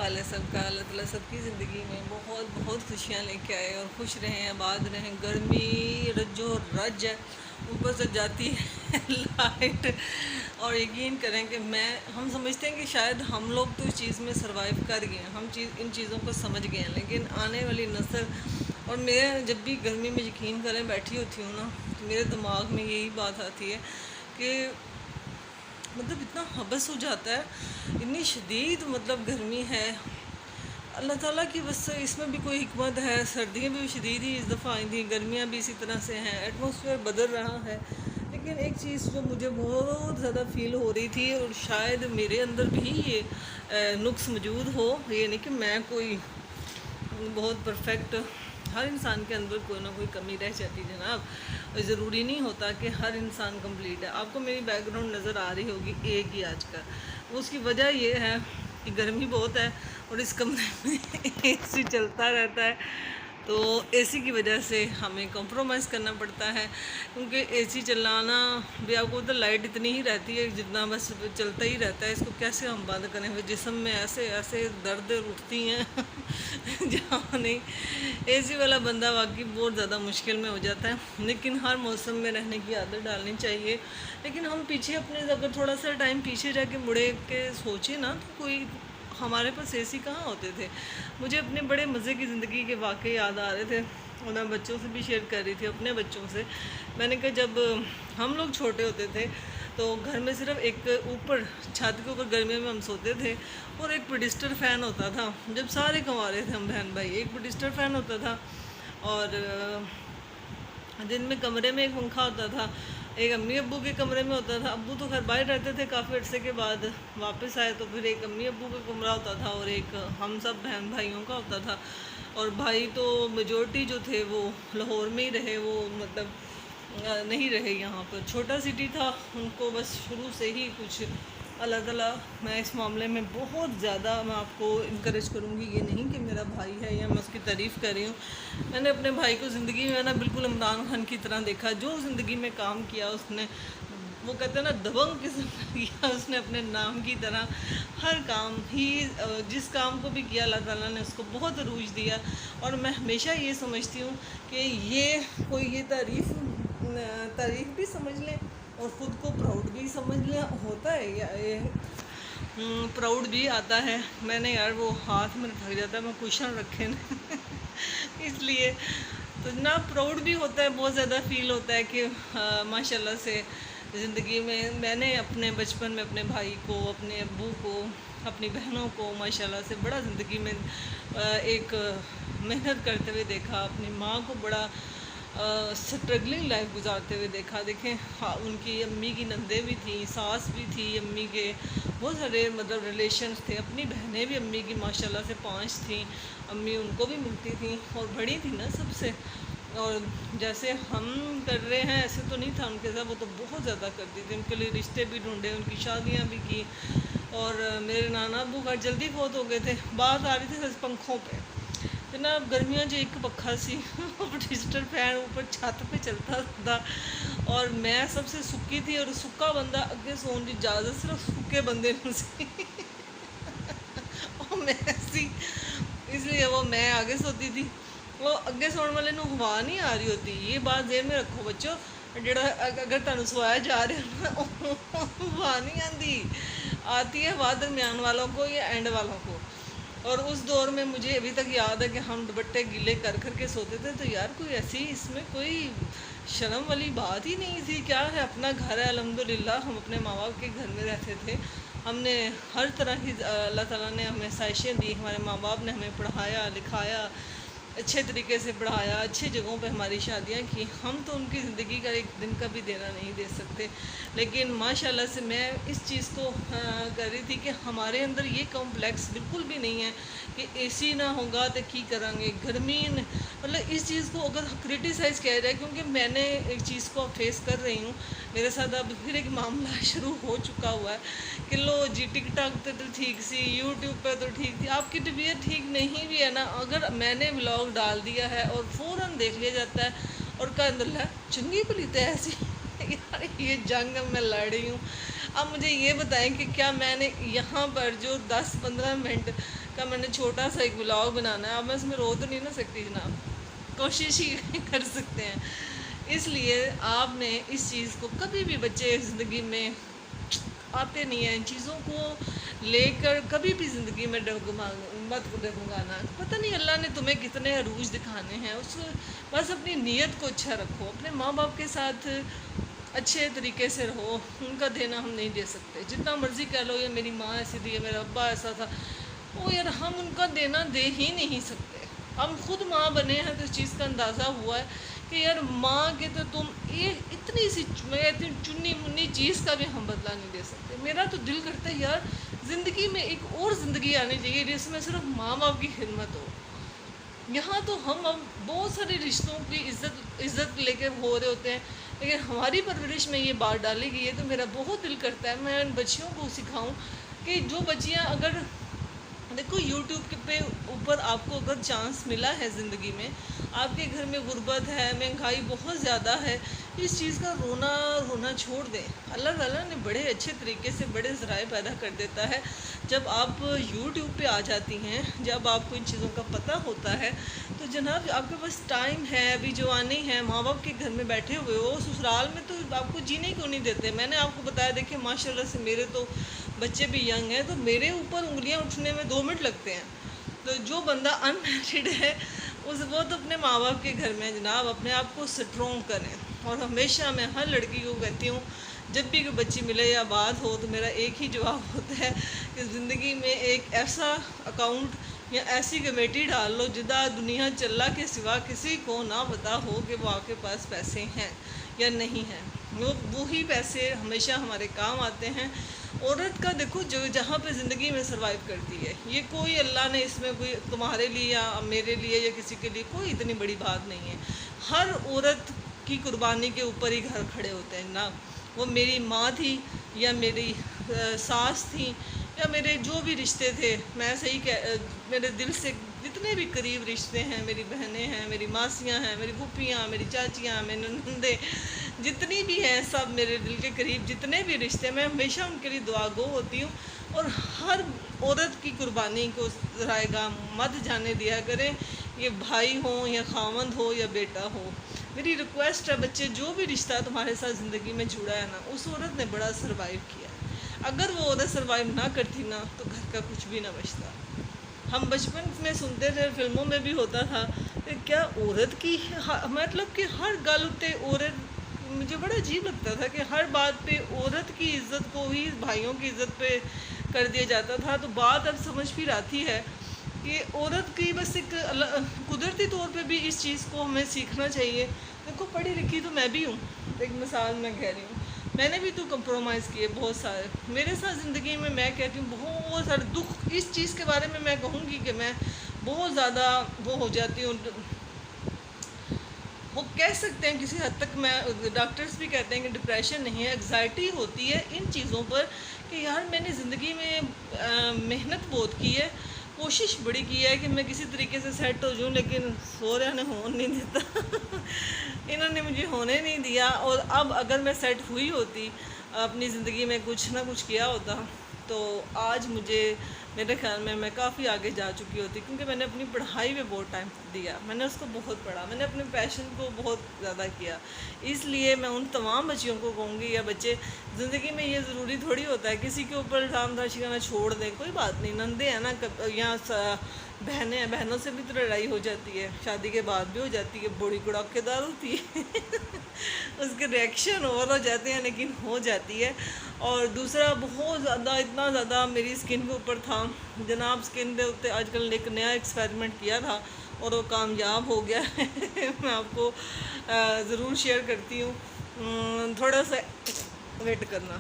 حال ہے سب کا؟ اللہ تعالیٰ سب کی زندگی میں بہت بہت خوشیاں لے کے آئے اور خوش رہیں، آباد رہیں۔ گرمی رجو رج ہے، اوپر سے جاتی ہے لائٹ، اور یقین کریں کہ ہم سمجھتے ہیں کہ شاید ہم لوگ تو اس چیز میں سروائیو کر گئے ہیں، ان چیزوں کو سمجھ گئے ہیں، لیکن آنے والی نسل اور میں جب بھی گرمی میں یقین کریں بیٹھی ہوتی ہوں نا، تو میرے دماغ میں یہی بات آتی ہے کہ مطلب اتنا حبس ہو جاتا ہے، اتنی شدید مطلب گرمی ہے۔ اللہ تعالیٰ کی بس اس میں بھی کوئی حکمت ہے، سردیاں بھی شدید ہی اس دفعہ آئی تھیں، گرمیاں بھی اسی طرح سے ہیں، ایٹماسفیئر بدل رہا ہے۔ لیکن ایک چیز جو مجھے بہت زیادہ فیل ہو رہی تھی، اور شاید میرے اندر بھی یہ نقص موجود ہو، یہ نہیں کہ میں کوئی بہت پرفیکٹ، ہر انسان کے اندر کوئی نہ کوئی کمی رہ جاتی جناب، ضروری نہیں ہوتا کہ ہر انسان کمپلیٹ ہے۔ آپ کو میری بیک گراؤنڈ نظر آ رہی ہوگی ایک ہی آج کا، اس کی وجہ یہ ہے کہ گرمی بہت ہے اور اس کمرے میں اے سی چلتا رہتا ہے، تو اے سی کی وجہ سے ہمیں کمپرومائز کرنا پڑتا ہے، کیونکہ اے سی چلانا بھی آپ کو تو لائٹ اتنی ہی رہتی ہے جتنا بس چلتا ہی رہتا ہے، اس کو کیسے ہم بند کریں؟ جسم میں ایسے ایسے درد اٹھتی ہیں جہاں نہیں۔ اے سی والا بندہ واقعی بہت زیادہ مشکل میں ہو جاتا ہے، لیکن ہر موسم میں رہنے کی عادت ڈالنی چاہیے۔ لیکن ہم پیچھے اپنے اگر تھوڑا سا ٹائم پیچھے جا کے مڑے کے سوچیں نا، تو کوئی ہمارے پاس اے سی کہاں ہوتے تھے۔ مجھے اپنے بڑے مزے کی زندگی کے واقعے یاد آ رہے تھے، اور میں بچوں سے بھی شیئر کر رہی تھی، اپنے بچوں سے۔ میں نے کہا جب ہم لوگ چھوٹے ہوتے تھے تو گھر میں صرف ایک اوپر چھت کے اوپر گرمیوں میں ہم سوتے تھے، اور ایک پوڈسٹر فین ہوتا تھا۔ جب سارے کما رہے تھے ہم بہن بھائی، ایک پوڈسٹر فین ہوتا تھا، اور دن میں کمرے میں ایک پنکھا ہوتا تھا، ایک امی ابو کے کمرے میں ہوتا تھا۔ ابو تو خیر باہر رہتے تھے، کافی عرصے کے بعد واپس آئے، تو پھر ایک امی ابو کا کمرہ ہوتا تھا اور ایک ہم سب بہن بھائیوں کا ہوتا تھا۔ اور بھائی تو میجورٹی جو تھے وہ لاہور میں ہی رہے، وہ مطلب نہیں رہے یہاں پر، چھوٹا سٹی تھا ان کو، بس شروع سے ہی کچھ اللہ تعالیٰ۔ میں اس معاملے میں بہت زیادہ میں آپ کو انکریج کروں گی، یہ نہیں کہ میرا بھائی ہے یا میں اس کی تعریف کر رہی ہوں۔ میں نے اپنے بھائی کو زندگی میں نا بالکل عمران خان کی طرح دیکھا، جو زندگی میں کام کیا اس نے، وہ کہتے ہیں نا دبنگ قسم کا کیا اس نے، اپنے نام کی طرح ہر کام ہی، جس کام کو بھی کیا اللہ تعالیٰ نے اس کو بہت عروج دیا۔ اور میں ہمیشہ یہ سمجھتی ہوں کہ یہ کوئی یہ تعریف بھی سمجھ لیں اور خود کو پراؤڈ بھی سمجھ لیں، ہوتا ہے یہ پراؤڈ بھی آتا ہے۔ میں نے یار وہ ہاتھ میں تھک جاتا ہے، میں کوشن رکھے نا اس لیے تو نا پراؤڈ بھی ہوتا ہے، بہت زیادہ فیل ہوتا ہے کہ ماشاء اللہ سے زندگی میں نے اپنے بچپن میں اپنے بھائی کو، اپنے ابو کو، اپنی بہنوں کو ماشاء اللہ سے بڑا زندگی میں ایک محنت کرتے ہوئے دیکھا، اپنی ماں کو بڑا سٹرگلنگ لائف گزارتے ہوئے دیکھا۔ دیکھیں ان کی امی کی نندیں بھی تھیں، ساس بھی تھی امی کے، بہت سارے مطلب ریلیشنز تھے، اپنی بہنیں بھی امی کی ماشاء اللہ سے 5 تھیں، امی ان کو بھی ملتی تھیں، اور بڑی تھی نا سب سے، اور جیسے ہم کر رہے ہیں ایسے تو نہیں تھا ان کے ساتھ، وہ تو بہت زیادہ کرتی تھی، ان کے لیے رشتے بھی ڈھونڈے، ان کی شادیاں بھی کی۔ اور میرے نانا ابو کا جلدی فوت ہو گئے تھے۔ بات آ رہی تھی بس پنکھوں پہ، جناب گرمیاں جو ایک پنکھا سی پوڈسٹر فین اوپر چھت پہ چلتا تھا، اور میں سب سے سکی تھی، اور سکا بندہ اگے سون کی اجازت صرف سکے بندے نوں سی اور میں سی، اس لیے وہ میں آگے سوتی تھی، وہ اگے سونے والے نوں ہوا نہیں آ رہی ہوتی۔ یہ بات ذہن میں رکھو بچوں، جڑا اگر تمہیں سوایا جا رہا ہے ہوا نہیں آتی ہے ہوا درمیان والوں کو یا اینڈ والوں کو۔ اور اس دور میں مجھے ابھی تک یاد ہے کہ ہم دوپٹے گیلے کر کر کے سوتے تھے، تو یار کوئی ایسی اس میں کوئی شرم والی بات ہی نہیں تھی، کیا ہے اپنا گھر ہے الحمدللہ، ہم اپنے ماں باپ کے گھر میں رہتے تھے، ہم نے ہر طرح کی اللہ تعالیٰ نے ہمیں آسائشیں دی، ہمارے ماں باپ نے ہمیں پڑھایا لکھایا، اچھے طریقے سے پڑھایا، اچھی جگہوں پہ ہماری شادیاں کی، ہم تو ان کی زندگی کا ایک دن کا بھی دینا نہیں دے سکتے۔ لیکن ماشاءاللہ سے میں اس چیز کو کر رہی تھی کہ ہمارے اندر یہ کمپلیکس بالکل بھی نہیں ہے کہ اے سی نہ ہوگا تو کی کریں گے، گرمی مطلب اس چیز کو اگر کرٹیسائز کیا جائے، کیونکہ میں نے ایک چیز کو فیس کر رہی ہوں، میرے ساتھ اب پھر ایک معاملہ شروع ہو چکا ہوا ہے کہ لو جی ٹک ٹاک پہ تو ٹھیک سی، یوٹیوب پہ تو ٹھیک تھی، آپ کی طبیعت ٹھیک نہیں بھی ہے نا، اگر میں نے ولاگ ڈال دیا ہے اور فوراً دیکھ لیا جاتا ہے، اور کہا اللہ چنگی پلیتے ایسی یار یہ جنگ میں لڑ رہی ہوں۔ اب مجھے یہ بتائیں کہ کیا میں نے یہاں پر جو 10-15 منٹ کہ میں نے چھوٹا سا ایک بلاگ بنانا ہے. اب میں اس میں رو تو نہیں نہ سکتی جناب, کوشش ہی کر سکتے ہیں. اس لیے آپ نے اس چیز کو کبھی بھی, بچے زندگی میں آتے نہیں ہیں, ان چیزوں کو لے کر کبھی بھی زندگی میں مت ڈگمگانا. پتہ نہیں اللہ نے تمہیں کتنے عروج دکھانے ہیں, بس اپنی نیت کو اچھا رکھو, اپنے ماں باپ کے ساتھ اچھے طریقے سے رہو. ان کا دینا ہم نہیں دے سکتے, جتنا مرضی کہہ لو یہ میری ماں ایسی تھی, میرا ابا ایسا تھا, وہ یار ہم ان کا دینا دے ہی نہیں سکتے. ہم خود ماں بنے ہیں تو اس چیز کا اندازہ ہوا ہے کہ یار ماں کے تو تم یہ اتنی سی چنی منی چیز کا بھی ہم بدلہ نہیں دے سکتے. میرا تو دل کرتا ہے یار زندگی میں ایک اور زندگی آنی چاہیے جس میں صرف ماں باپ کی خدمت ہو. یہاں تو ہم بہت سارے رشتوں کی عزت لے کے ہو رہے ہوتے ہیں, لیکن ہماری پرورش میں یہ بات ڈالی گئی ہے. تو میرا بہت دل کرتا ہے میں ان بچیوں کو سکھاؤں کہ جو بچیاں اگر دیکھو یوٹیوب پہ اوپر آپ کو اگر چانس ملا ہے زندگی میں, آپ کے گھر میں غربت ہے, مہنگائی بہت زیادہ ہے, اس چیز کا رونا چھوڑ دیں. اللہ تعالیٰ نے بڑے اچھے طریقے سے بڑے ذرائع پیدا کر دیتا ہے. جب آپ یوٹیوب پہ آ جاتی ہیں, جب آپ کو ان چیزوں کا پتہ ہوتا ہے, تو جناب آپ کے پاس ٹائم ہے, ابھی جوانی ہے, ماں باپ کے گھر میں بیٹھے ہوئے ہو, سسرال میں تو آپ کو جینے کیوں نہیں دیتے. میں نے آپ کو بتایا, دیکھیں ماشاء اللہ سے میرے تو بچے بھی ینگ ہیں, تو میرے اوپر انگلیاں اٹھنے میں 2 منٹ لگتے ہیں. تو جو بندہ ان میرڈ ہے وہ تو اپنے ماں باپ کے گھر میں جناب اپنے آپ کو سٹرونگ کریں. اور ہمیشہ میں ہر لڑکی کو کہتی ہوں, جب بھی کوئی بچی ملے یا بات ہو, تو میرا ایک ہی جواب ہوتا ہے کہ زندگی میں ایک ایسا اکاؤنٹ یا ایسی کمیٹی ڈال لو جدا دنیا چلا کے سوا کسی کو نہ پتا ہو کہ وہ آپ کے پاس پیسے ہیں یا نہیں ہیں. وہی پیسے ہمیشہ ہمارے کام آتے ہیں. عورت کا دیکھو جو جہاں پہ زندگی میں سروائیو کرتی ہے, یہ کوئی اللہ نے اس میں کوئی تمہارے لیے یا میرے لیے یا کسی کے لیے کوئی اتنی بڑی بات نہیں ہے. ہر عورت کی قربانی کے اوپر ہی گھر کھڑے ہوتے ہیں نا. وہ میری ماں تھی یا میری ساس تھی یا میرے جو بھی رشتے تھے, میں میرے دل سے جتنے بھی قریب رشتے ہیں, میری بہنیں ہیں, میری ماسیاں ہیں, میری پھوپھیاں, میری چاچیاں, میری نندیں, جتنی بھی ہیں سب میرے دل کے قریب جتنے بھی رشتے, میں ہمیشہ ان کے لیے دعا گو ہوتی ہوں. اور ہر عورت کی قربانی کو ذرائع گاہ مت جانے دیا کریں, یہ بھائی ہوں یا خاوند ہو یا بیٹا ہو. میری ریکویسٹ ہے, بچے جو بھی رشتہ تمہارے ساتھ زندگی میں جڑا ہے نا, اس عورت نے بڑا سروائیو کیا ہے. اگر وہ عورت سروائیو نہ کرتی نا, تو گھر کا کچھ بھی نہ بچتا. ہم بچپن میں سنتے تھے, فلموں میں بھی ہوتا تھا کہ کیا عورت کی مطلب کہ ہر گل تے عورت, مجھے بڑا عجیب لگتا تھا کہ ہر بات پہ عورت کی عزت کو ہی بھائیوں کی عزت پہ کر دیا جاتا تھا. تو بات اب سمجھ پھر آتی ہے کہ عورت کی بس ایک قدرتی طور پہ بھی اس چیز کو ہمیں سیکھنا چاہیے. دیکھو پڑھی لکھی تو میں بھی ہوں, ایک مثال میں کہہ رہی ہوں, میں نے بھی تو کمپرومائز کیے بہت سارے. میرے ساتھ زندگی میں کہتی ہوں بہت سارے دکھ, اس چیز کے بارے میں کہوں گی کہ میں بہت زیادہ وہ ہو جاتی ہوں. وہ کہہ سکتے ہیں کسی حد تک, میں ڈاکٹرز بھی کہتے ہیں کہ ڈپریشن نہیں ہے, انگزائٹی ہوتی ہے ان چیزوں پر کہ یار میں نے زندگی میں محنت بہت کی ہے, کوشش بڑی کی ہے کہ میں کسی طریقے سے سیٹ ہو جاؤں, لیکن سورہ نے ہون نہیں دیتا انہوں نے مجھے ہونے نہیں دیا. اور اب اگر میں سیٹ ہوئی ہوتی, اپنی زندگی میں کچھ نہ کچھ کیا ہوتا, تو آج مجھے میرے خیال میں کافی آگے جا چکی ہوتی. کیونکہ میں نے اپنی پڑھائی میں بہت ٹائم دیا, میں نے اس کو بہت پڑھا, میں نے اپنے پیشن کو بہت زیادہ کیا. اس لیے میں ان تمام بچیوں کو کہوں گی, یا بچے, زندگی میں یہ ضروری تھوڑی ہوتا ہے کسی کے اوپر الزام تراشی کرنا چھوڑ دیں, کوئی بات نہیں. نندے ہیں نا, یا بہنیں ہیں, بہنوں سے بھی تو لڑائی ہو جاتی ہے, شادی کے بعد بھی ہو جاتی ہے, بڑی کڑاکے دار ہوتی ہے اس کے ریئیکشن اور ہو جاتے ہیں, لیکن ہو جاتی ہے. اور دوسرا بہت زیادہ, اتنا زیادہ میری اسکن کے اوپر تھا جناب, اسکن پہ اوپر آج کل ایک نیا ایکسپیریمنٹ کیا تھا اور وہ کامیاب ہو گیا میں آپ کو ضرور شیئر کرتی ہوں, تھوڑا سا ویٹ کرنا.